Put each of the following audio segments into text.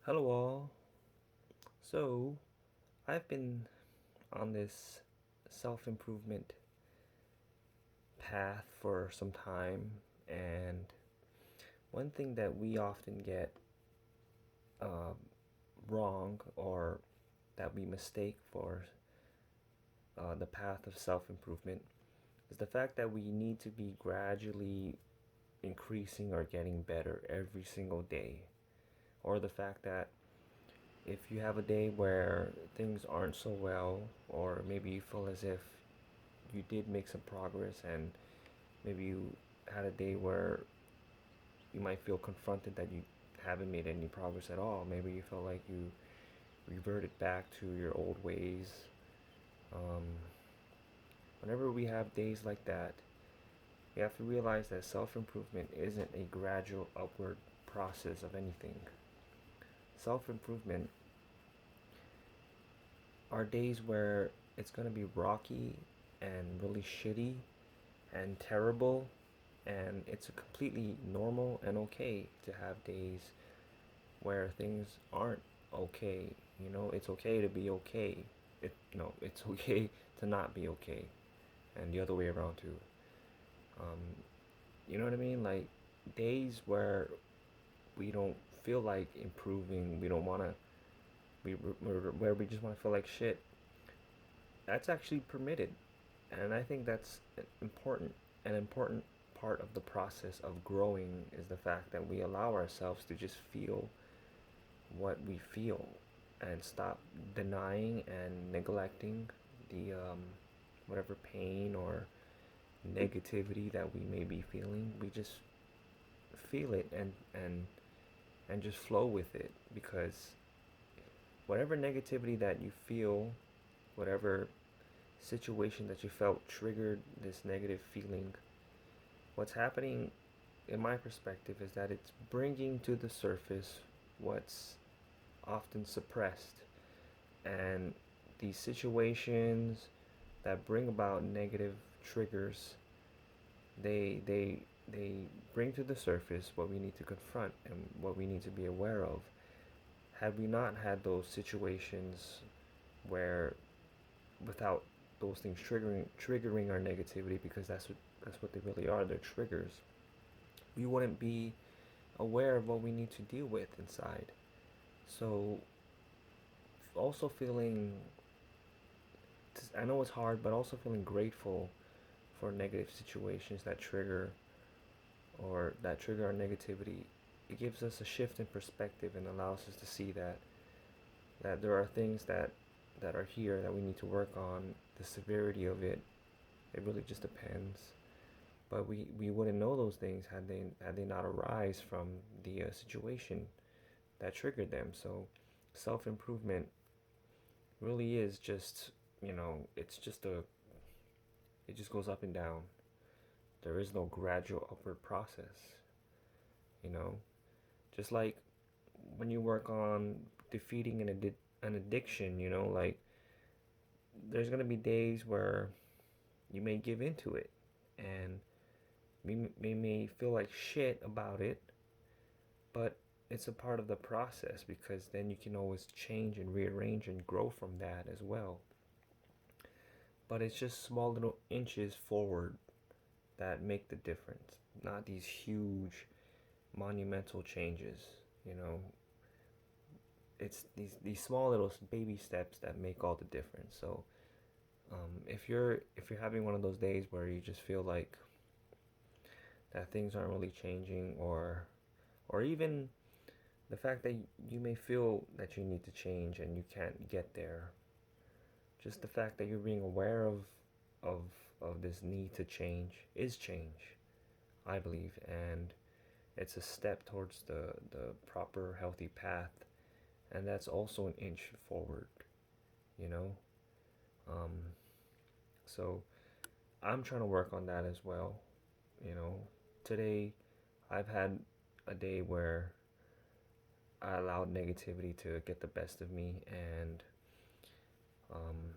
Hello, all. So, I've been on this self improvement path for some time, and one thing that we often get uh, wrong or that we mistake for the path of self improvement is the fact that we need to be gradually increasing or getting better every single day, or the fact that if you have a day where things aren't so well, or maybe you feel as if you did make some progress and maybe you had a day where you might feel confronted that you haven't made any progress at all. Maybe you feel like you reverted back to your old ways. Um, Whenever we have days like that, we have to realize that self improvement isn't a gradual upward process of anything. Self improvement are days where it's going to be rocky and really shitty and terrible, and it's completely normal and okay to have days where things aren't okay. It's okay to be okay. It's okay to not be okay, and the other way around too. Um, you know what I mean? Like days where we don't feel like improving, we don't want to, where we just want to feel like shit. That's actually permitted, and I think that's important. An important part of the process of growing is the fact that we allow ourselves to just feel what we feel and stop denying and neglecting the whatever pain or negativity that we may be feeling. We just feel it and just flow with it, because whatever negativity that you feel, whatever situation that you felt triggered this negative feeling, what's happening in my perspective is that it's bringing to the surface what's often suppressed. And these situations that bring about negative triggers, they bring to the surface what we need to confront and what we need to be aware of. Had we not had those situations where, without those things triggering our negativity, because that's what they really are, they're triggers, we wouldn't be aware of what we need to deal with inside. So also feeling, I know it's hard, but also feeling grateful for negative situations that trigger our negativity. It gives us a shift in perspective and allows us to see that there are things that are here that we need to work on. The severity of it really just depends. But we wouldn't know those things had they not arise from the situation that triggered them. So self improvement really is just, it's just it just goes up and down. There is no gradual upward process, you know? Just like when you work on defeating an addiction, like there's going to be days where you may give into it and we may feel like shit about it, but it's a part of the process, because then you can always change and rearrange and grow from that as well. But it's just small little inches forward that make the difference, not these huge monumental changes. You know, it's these small little baby steps that make all the difference. So if you're having one of those days where you just feel like that things aren't really changing, or even the fact that you may feel that you need to change and you can't get there, just the fact that you're being aware of of this need to change is change, I believe, and it's a step towards the proper healthy path, and that's also an inch forward, you know. Um, so I'm trying to work on that as well. You know, today I've had a day where I allowed negativity to get the best of me, and um,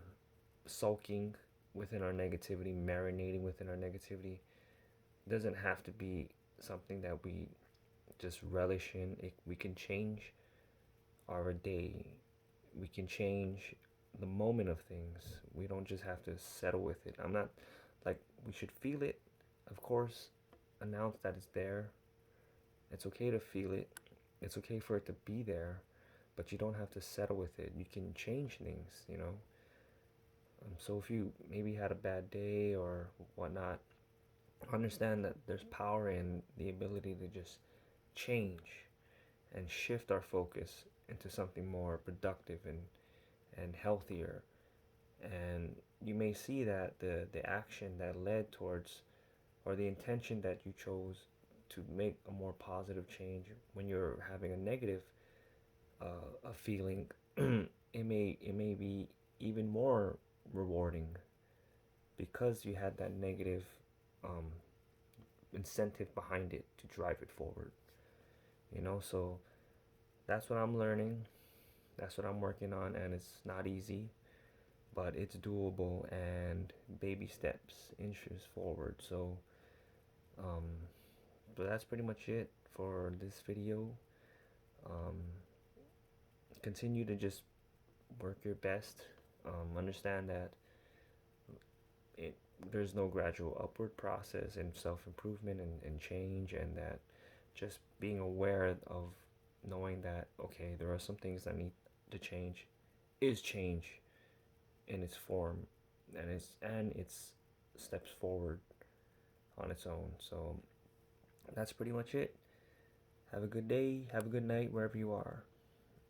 sulking within our negativity, marinating within our negativity, doesn't have to be something that we just relish in. We can change our day. We can change the moment of things. We don't just have to settle with it. I'm not like we should feel it, of course, announce that it's there. It's okay to feel it. It's okay for it to be there, but you don't have to settle with it. You can change things, you know. So if you maybe had a bad day or whatnot, understand that there's power in the ability to just change and shift our focus into something more productive and healthier. And you may see that the action that led towards, or the intention that you chose to make a more positive change when you're having a negative a feeling, it may be even more rewarding because you had that negative um, incentive behind it to drive it forward. You know, so that's what I'm learning. That's what I'm working on, and it's not easy, but it's doable and baby steps, inches forward. Um, so that's pretty much it for this video. Um, Continue to just work your best. Understand that it there's no gradual upward process in self-improvement and change, and that just being aware of knowing that okay, there are some things that need to change is change in its form, and its steps forward on its own. So that's pretty much it. Have a good day, have a good night wherever you are.